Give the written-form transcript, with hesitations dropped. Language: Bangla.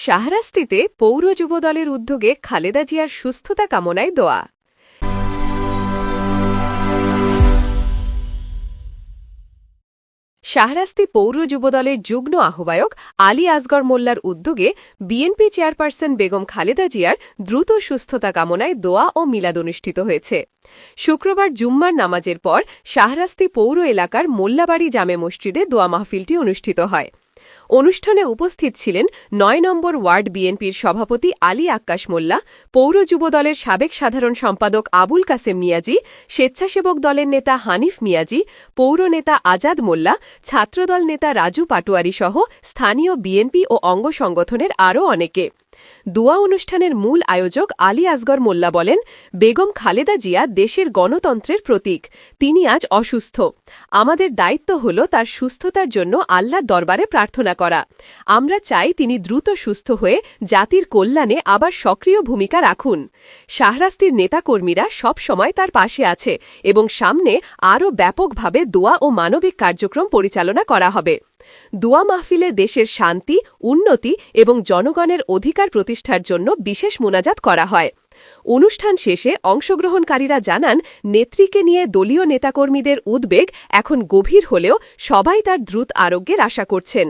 শাহরাস্তিতে পৌর যুবদলের উদ্যোগে খালেদা জিয়ার সুস্থতা কামনায় দোয়া। শাহরাস্তি পৌর যুবদলের যুগ্ম আহ্বায়ক আলী আসগর মোল্লার উদ্যোগে বিএনপি চেয়ারপারসন বেগম খালেদা জিয়ার দ্রুত সুস্থতা কামনায় দোয়া ও মিলাদ অনুষ্ঠিত হয়েছে। শুক্রবার জুম্মার নামাজের পর শাহরাস্তি পৌর এলাকার মোল্লাবাড়ি জামে মসজিদে দোয়া মাহফিলটি অনুষ্ঠিত হয়। অনুষ্ঠানে উপস্থিত ছিলেন ৯ নম্বর ওয়ার্ড বিএনপির সভাপতি আলী আক্কাস মোল্লা, পৌর যুবদলের সাবেক সাধারণ সম্পাদক আবুল কাসেম মিয়াজি, স্বেচ্ছাসেবক দলের নেতা হানিফ মিয়াজি, পৌর নেতা আজাদ মোল্লা, ছাত্রদল নেতা রাজু পাটোয়ারি সহ স্থানীয় বিএনপি ও অঙ্গ সংগঠনের আরও অনেকে। দোয়া অনুষ্ঠানের মূল আয়োজক আলী আসগর মোল্লা বলেন, বেগম খালেদা জিয়া দেশের গণতন্ত্রের প্রতীক। তিনি আজ অসুস্থ। আমাদের দায়িত্ব হল তার সুস্থতার জন্য আল্লাহর দরবারে প্রার্থনা করা। আমরা চাই তিনি দ্রুত সুস্থ হয়ে জাতির কল্যাণে আবার সক্রিয় ভূমিকা রাখুন। শাহরাস্তির নেতাকর্মীরা সব সময় তার পাশে আছে এবং সামনে আরও ব্যাপকভাবে দোয়া ও মানবিক কার্যক্রম পরিচালনা করা হবে। দোয়া মাহফিলে দেশের শান্তি, উন্নতি এবং জনগণের অধিকার প্রতিষ্ঠার জন্য বিশেষ মোনাজাত করা হয়। অনুষ্ঠান শেষে অংশগ্রহণকারীরা জানান, নেত্রীকে নিয়ে দলীয় নেতাকর্মীদের উদ্বেগ এখন গভীর হলেও সবাই তার দ্রুত আরোগ্যের আশা করছেন।